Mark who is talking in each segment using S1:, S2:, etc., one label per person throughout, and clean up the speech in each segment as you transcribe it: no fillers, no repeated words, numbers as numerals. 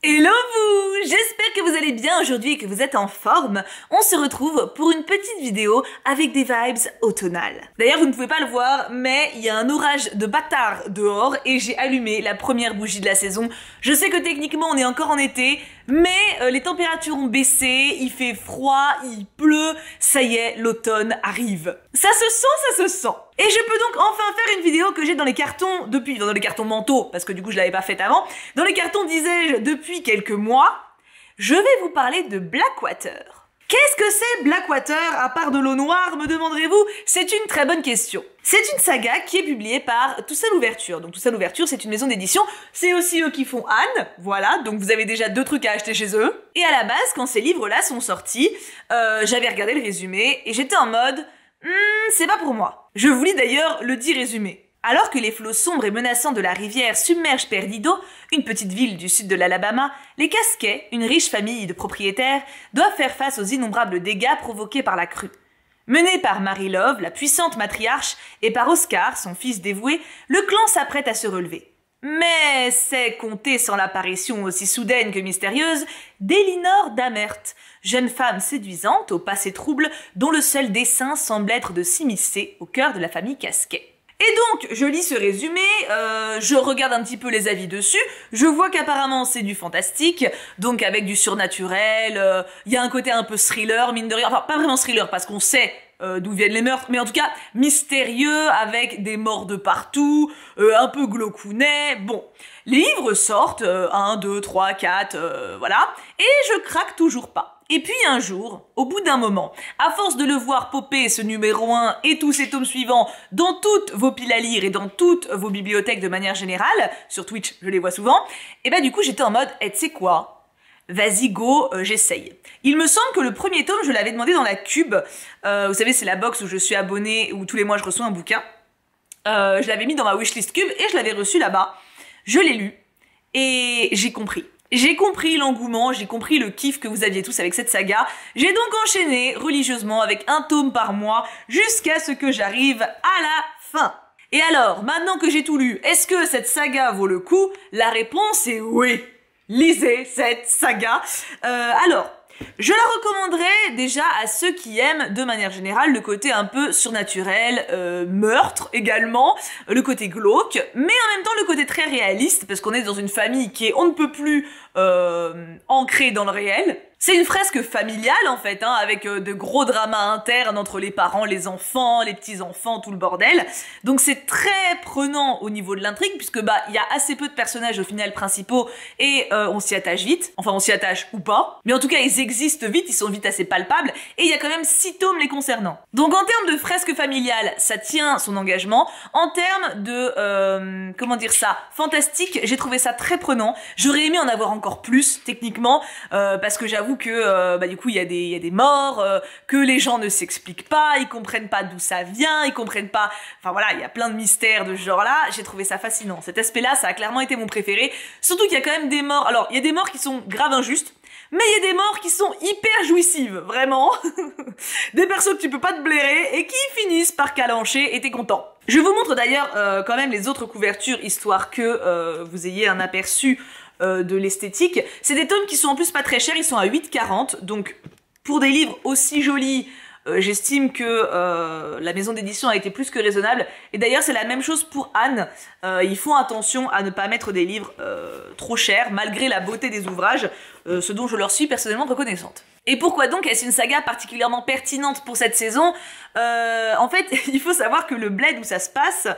S1: Hello vous! J'espère que vous allez bien aujourd'hui et que vous êtes en forme. On se retrouve pour une petite vidéo avec des vibes automnales. D'ailleurs, vous ne pouvez pas le voir, mais il y a un orage de bâtard dehors et j'ai allumé la première bougie de la saison. Je sais que techniquement on est encore en été, mais les températures ont baissé, il fait froid, il pleut, ça y est, l'automne arrive. Ça se sent, ça se sent. Et je peux donc enfin faire une vidéo que j'ai dans les cartons depuis, dans les cartons mentaux, parce que du coup je l'avais pas faite avant, dans les cartons disais-je depuis quelques mois. Je vais vous parler de Blackwater. Qu'est-ce que c'est Blackwater à part de l'eau noire, me demanderez-vous? C'est une très bonne question. C'est une saga qui est publiée par Toussaint Louverture. Donc Toussaint Louverture, c'est une maison d'édition. C'est aussi eux qui font Anne, voilà. Donc vous avez déjà 2 trucs à acheter chez eux. Et à la base, quand ces livres-là sont sortis, j'avais regardé le résumé et j'étais en mode c'est pas pour moi. Je vous lis d'ailleurs le dit résumé. Alors que les flots sombres et menaçants de la rivière submergent Perdido, une petite ville du sud de l'Alabama, les Casquets, une riche famille de propriétaires, doivent faire face aux innombrables dégâts provoqués par la crue. Mené par Mary Love, la puissante matriarche, et par Oscar, son fils dévoué, le clan s'apprête à se relever. Mais c'est compter sans l'apparition aussi soudaine que mystérieuse d'Elinor Damert, jeune femme séduisante au passé trouble dont le seul dessein semble être de s'immiscer au cœur de la famille Casquet. Et donc, je lis ce résumé, je regarde un petit peu les avis dessus, je vois qu'apparemment c'est du fantastique, donc avec du surnaturel, il y a un côté un peu thriller, mine de rien, enfin pas vraiment thriller parce qu'on sait d'où viennent les meurtres, mais en tout cas mystérieux, avec des morts de partout, un peu glaucounet, bon. Les livres sortent, 1, 2, 3, 4, voilà, et je craque toujours pas. Et puis un jour, au bout d'un moment, à force de le voir popper ce numéro 1 et tous ses tomes suivants dans toutes vos piles à lire et dans toutes vos bibliothèques de manière générale, sur Twitch je les vois souvent, et bah du coup j'étais en mode, tu sais quoi ? Vas-y go, j'essaye. Il me semble que le premier tome, je l'avais demandé dans la Cube, vous savez c'est la box où je suis abonnée, où tous les mois je reçois un bouquin, je l'avais mis dans ma wishlist Cube et je l'avais reçu là-bas, je l'ai lu, et j'ai compris. J'ai compris l'engouement, j'ai compris le kiff que vous aviez tous avec cette saga. J'ai donc enchaîné religieusement avec un tome par mois jusqu'à ce que j'arrive à la fin. Et alors, maintenant que j'ai tout lu, est-ce que cette saga vaut le coup? La réponse est oui. Lisez cette saga. Alors, je la recommanderais déjà à ceux qui aiment de manière générale le côté un peu surnaturel, meurtre également, le côté glauque, mais en même temps le côté très réaliste parce qu'on est dans une famille qui est on ne peut plus ancrée dans le réel. C'est une fresque familiale en fait, hein, avec de gros dramas internes entre les parents, les enfants, les petits-enfants, tout le bordel. Donc c'est très prenant au niveau de l'intrigue puisque bah il y a assez peu de personnages au final principaux et on s'y attache vite. Enfin on s'y attache ou pas, mais en tout cas ils existent vite, ils sont vite assez palpables et il y a quand même 6 tomes les concernant. Donc en termes de fresque familiale, ça tient son engagement. En termes de comment dire ça, fantastique, j'ai trouvé ça très prenant. J'aurais aimé en avoir encore plus techniquement parce que j'avoue que bah du coup il y a des morts, que les gens ne s'expliquent pas, ils comprennent pas d'où ça vient, ils comprennent pas, enfin voilà, il y a plein de mystères de ce genre-là, j'ai trouvé ça fascinant. Cet aspect-là, ça a clairement été mon préféré, surtout qu'il y a quand même des morts, alors il y a des morts qui sont grave injustes, mais il y a des morts qui sont hyper jouissives, vraiment. Des persos que tu peux pas te blairer et qui finissent par calancher et t'es content. Je vous montre d'ailleurs quand même les autres couvertures, histoire que vous ayez un aperçu de l'esthétique. C'est des tomes qui sont en plus pas très chers, ils sont à 8,40, donc pour des livres aussi jolis, j'estime que la maison d'édition a été plus que raisonnable. Et d'ailleurs c'est la même chose pour Anne, ils font attention à ne pas mettre des livres trop chers malgré la beauté des ouvrages, ce dont je leur suis personnellement reconnaissante. Et pourquoi donc est-ce une saga particulièrement pertinente pour cette saison? En fait, il faut savoir que le bled où ça se passe,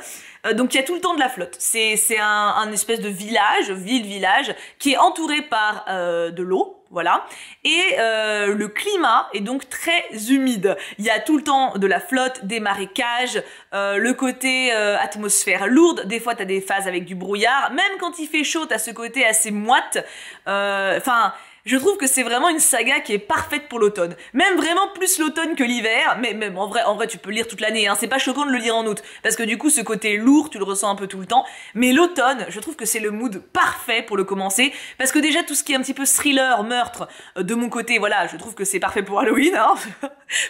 S1: donc il y a tout le temps de la flotte. C'est un espèce de village, ville-village, qui est entouré par de l'eau, voilà. Et le climat est donc très humide. Il y a tout le temps de la flotte, des marécages, le côté atmosphère lourde. Des fois, t'as des phases avec du brouillard. Même quand il fait chaud, t'as ce côté assez moite. Enfin... Je trouve que c'est vraiment une saga qui est parfaite pour l'automne. Même vraiment plus l'automne que l'hiver, mais même en vrai tu peux lire toute l'année, hein. C'est pas choquant de le lire en août, parce que du coup ce côté lourd, tu le ressens un peu tout le temps. Mais l'automne, je trouve que c'est le mood parfait pour le commencer, parce que déjà tout ce qui est un petit peu thriller, meurtre, de mon côté, voilà, je trouve que c'est parfait pour Halloween, hein.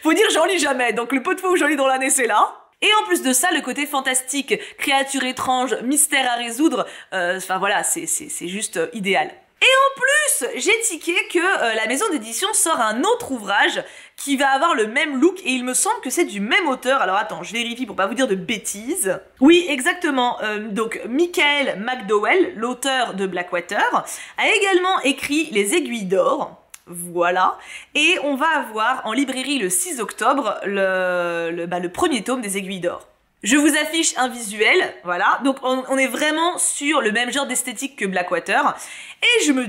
S1: Faut dire j'en lis jamais, donc le peu de fois où j'en lis dans l'année c'est là. Et en plus de ça, le côté fantastique, créatures étranges, mystères à résoudre, enfin voilà, c'est juste idéal. Et en plus, j'ai tiqué que la maison d'édition sort un autre ouvrage qui va avoir le même look et il me semble que c'est du même auteur. Alors attends, je vérifie pour pas vous dire de bêtises. Oui, exactement. Donc Michael McDowell, l'auteur de Blackwater, a également écrit Les Aiguilles d'Or. Voilà. Et on va avoir en librairie le 6 octobre le premier tome des Aiguilles d'Or. Je vous affiche un visuel, voilà. Donc on est vraiment sur le même genre d'esthétique que Blackwater. Et je me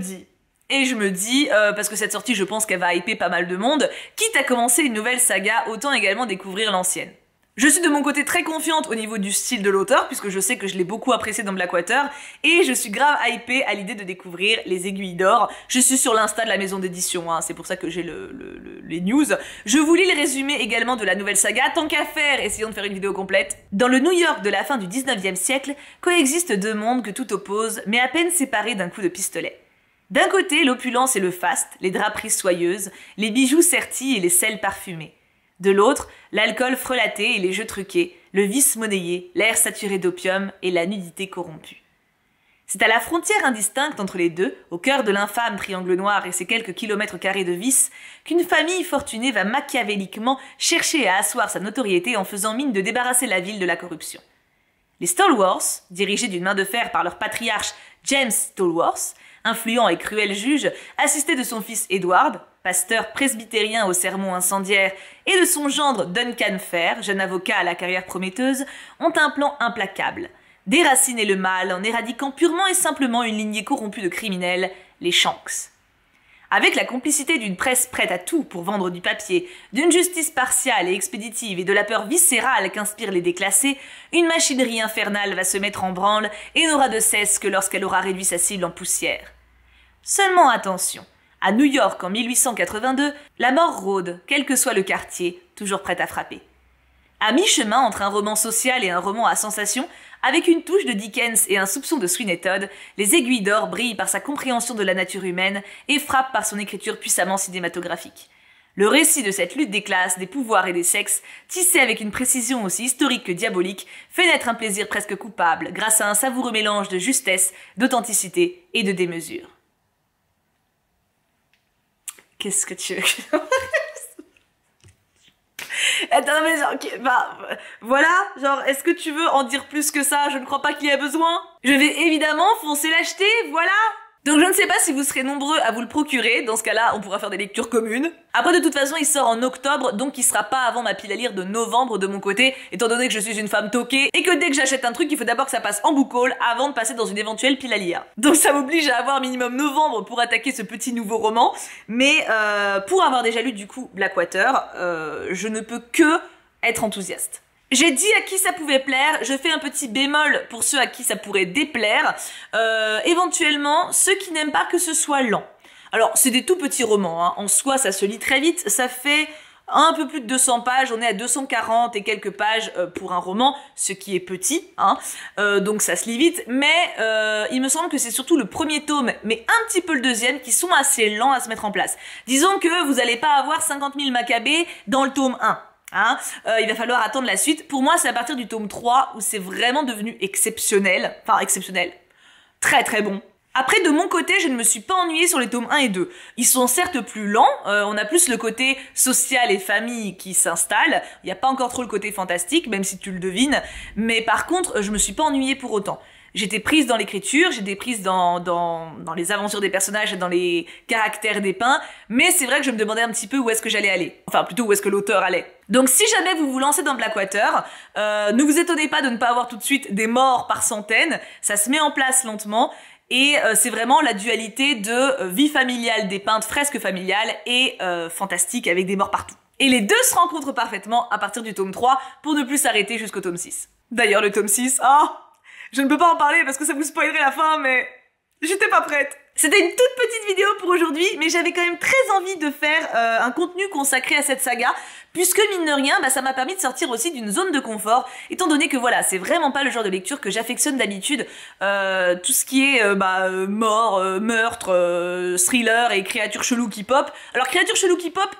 S1: dis, parce que cette sortie, je pense qu'elle va hyper pas mal de monde, quitte à commencer une nouvelle saga, autant également découvrir l'ancienne. Je suis de mon côté très confiante au niveau du style de l'auteur, puisque je sais que je l'ai beaucoup apprécié dans Blackwater, et je suis grave hypée à l'idée de découvrir Les Aiguilles d'Or. Je suis sur l'insta de la maison d'édition, hein, c'est pour ça que j'ai les news. Je vous lis le résumé également de la nouvelle saga, tant qu'à faire, essayons de faire une vidéo complète. Dans le New York de la fin du 19e siècle, coexistent deux mondes que tout oppose, mais à peine séparés d'un coup de pistolet. D'un côté, l'opulence et le faste, les draperies soyeuses, les bijoux sertis et les sels parfumés. De l'autre, l'alcool frelaté et les jeux truqués, le vice monnayé, l'air saturé d'opium et la nudité corrompue. C'est à la frontière indistincte entre les deux, au cœur de l'infâme triangle noir et ses quelques kilomètres carrés de vice, qu'une famille fortunée va machiavéliquement chercher à asseoir sa notoriété en faisant mine de débarrasser la ville de la corruption. Les Stallworth, dirigés d'une main de fer par leur patriarche James Stallworth, influent et cruel juge, assisté de son fils Edward, pasteur presbytérien au sermon incendiaire, et de son gendre Duncan Fair, jeune avocat à la carrière prometteuse, ont un plan implacable. Déraciner le mal en éradiquant purement et simplement une lignée corrompue de criminels, les Shanks. Avec la complicité d'une presse prête à tout pour vendre du papier, d'une justice partiale et expéditive et de la peur viscérale qu'inspirent les déclassés, une machinerie infernale va se mettre en branle et n'aura de cesse que lorsqu'elle aura réduit sa cible en poussière. Seulement attention, à New York en 1882, la mort rôde, quel que soit le quartier, toujours prête à frapper. À mi-chemin entre un roman social et un roman à sensation, avec une touche de Dickens et un soupçon de Sweeney Todd, Les Aiguilles d'Or brille par sa compréhension de la nature humaine et frappe par son écriture puissamment cinématographique. Le récit de cette lutte des classes, des pouvoirs et des sexes, tissé avec une précision aussi historique que diabolique, fait naître un plaisir presque coupable grâce à un savoureux mélange de justesse, d'authenticité et de démesure. Qu'est-ce que tu veux? Attends, mais genre, voilà, genre, est-ce que tu veux en dire plus que ça? Je ne crois pas qu'il y ait besoin. Je vais évidemment foncer l'acheter, voilà. Donc je ne sais pas si vous serez nombreux à vous le procurer, dans ce cas-là, on pourra faire des lectures communes. Après, de toute façon, il sort en octobre, donc il sera pas avant ma pile à lire de novembre de mon côté, étant donné que je suis une femme toquée, et que dès que j'achète un truc, il faut d'abord que ça passe en book haul avant de passer dans une éventuelle pile à lire. Donc ça m'oblige à avoir minimum novembre pour attaquer ce petit nouveau roman, mais pour avoir déjà lu du coup Blackwater, je ne peux que être enthousiaste. J'ai dit à qui ça pouvait plaire, je fais un petit bémol pour ceux à qui ça pourrait déplaire, éventuellement ceux qui n'aiment pas que ce soit lent. Alors c'est des tout petits romans, hein. En soi ça se lit très vite, ça fait un peu plus de 200 pages, on est à 240 et quelques pages pour un roman, ce qui est petit, hein. Donc ça se lit vite, mais il me semble que c'est surtout le premier tome, mais un petit peu le deuxième, qui sont assez lents à se mettre en place. Disons que vous n'allez pas avoir 50 000 Maccabées dans le tome 1. Hein, il va falloir attendre la suite. Pour moi, c'est à partir du tome 3 où c'est vraiment devenu exceptionnel. Enfin, exceptionnel. Très très bon. Après, de mon côté, je ne me suis pas ennuyée sur les tomes 1 et 2. Ils sont certes plus lents, on a plus le côté social et famille qui s'installe. Il n'y a pas encore trop le côté fantastique, même si tu le devines. Mais par contre, je me suis pas ennuyée pour autant. J'étais prise dans l'écriture, j'étais prise dans les aventures des personnages, dans les caractères dépeints, mais c'est vrai que je me demandais un petit peu où est-ce que j'allais aller. Enfin, plutôt où est-ce que l'auteur allait. Donc si jamais vous vous lancez dans Blackwater, ne vous étonnez pas de ne pas avoir tout de suite des morts par centaines, ça se met en place lentement, et c'est vraiment la dualité de vie familiale dépeinte, fresque familiale, et fantastique avec des morts partout. Et les deux se rencontrent parfaitement à partir du tome 3, pour ne plus s'arrêter jusqu'au tome 6. D'ailleurs, le tome 6, je ne peux pas en parler parce que ça vous spoilerait la fin, mais j'étais pas prête. C'était une toute petite vidéo pour aujourd'hui, mais j'avais quand même très envie de faire un contenu consacré à cette saga, puisque mine de rien, ça m'a permis de sortir aussi d'une zone de confort, étant donné que voilà, c'est vraiment pas le genre de lecture que j'affectionne d'habitude, tout ce qui est mort, meurtre, thriller et créatures cheloues qui pop. Alors créatures cheloues qui pop,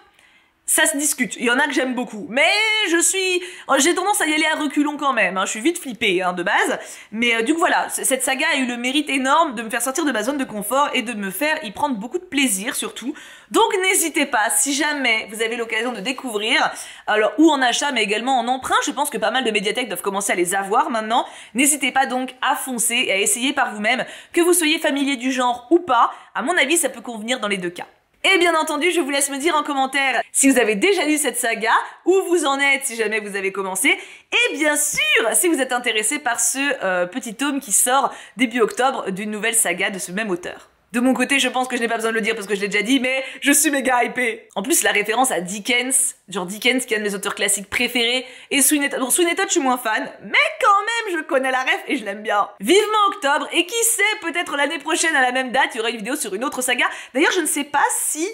S1: ça se discute. Il y en a que j'aime beaucoup. Mais j'ai tendance à y aller à reculons quand même. Hein. Je suis vite flippée de base. Mais du coup voilà, cette saga a eu le mérite énorme de me faire sortir de ma zone de confort et de me faire y prendre beaucoup de plaisir surtout. Donc n'hésitez pas, si jamais vous avez l'occasion de découvrir, alors ou en achat mais également en emprunt, je pense que pas mal de médiathèques doivent commencer à les avoir maintenant. N'hésitez pas donc à foncer et à essayer par vous-même, que vous soyez familier du genre ou pas. À mon avis, ça peut convenir dans les deux cas. Et bien entendu, je vous laisse me dire en commentaire si vous avez déjà lu cette saga, où vous en êtes si jamais vous avez commencé, et bien sûr, si vous êtes intéressé par ce petit tome qui sort début octobre d'une nouvelle saga de ce même auteur. De mon côté, je pense que je n'ai pas besoin de le dire parce que je l'ai déjà dit, mais je suis méga hypée. En plus, la référence à Dickens, genre Dickens qui est un de mes auteurs classiques préférés, et Sweeney Todd. Bon, Sweeney Todd, je suis moins fan, mais quand même, je connais la ref et je l'aime bien. Vivement octobre, et qui sait, peut-être l'année prochaine à la même date, il y aura une vidéo sur une autre saga. D'ailleurs, je ne sais pas si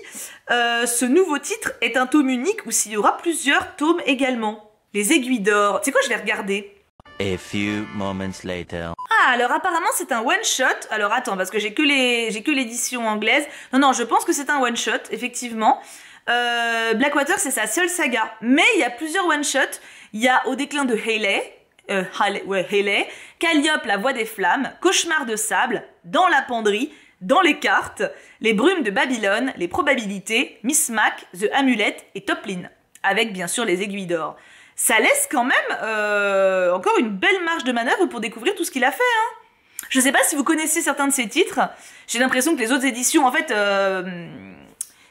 S1: ce nouveau titre est un tome unique ou s'il y aura plusieurs tomes également. Les Aiguilles d'Or. Tu sais quoi, je vais regarder.
S2: A few moments later.
S1: Ah, alors apparemment c'est un one-shot. Alors attends, parce que j'ai que l'édition anglaise. Non, je pense que c'est un one-shot, effectivement. Blackwater, c'est sa seule saga. Mais il y a plusieurs one-shots. Il y a Au déclin de Hayley, Calliope, la voix des flammes, Cauchemar de sable, Dans la penderie, Dans les cartes, Les brumes de Babylone, Les probabilités, Miss Mac, The Amulet et Toplin. Avec bien sûr les Aiguilles d'Or. Ça laisse quand même encore une belle marge de manœuvre pour découvrir tout ce qu'il a fait. Hein. Je sais pas si vous connaissez certains de ses titres. J'ai l'impression que les autres éditions, en fait,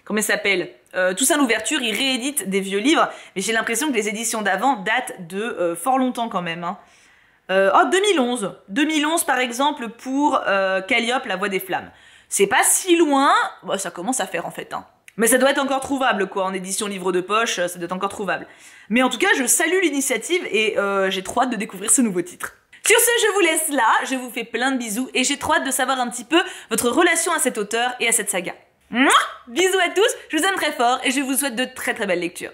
S1: comment ça s'appelle Toussaint l'ouverture, il réédite des vieux livres, mais j'ai l'impression que les éditions d'avant datent de fort longtemps quand même. Hein. 2011. 2011 par exemple pour Calliope, la voix des flammes. C'est pas si loin, bon, ça commence à faire en fait. Hein. Mais ça doit être encore trouvable, quoi, en édition livre de poche, ça doit être encore trouvable. Mais en tout cas, je salue l'initiative et j'ai trop hâte de découvrir ce nouveau titre. Sur ce, je vous laisse là, je vous fais plein de bisous et j'ai trop hâte de savoir un petit peu votre relation à cet auteur et à cette saga. Mouah, bisous à tous, je vous aime très fort et je vous souhaite de très très belles lectures.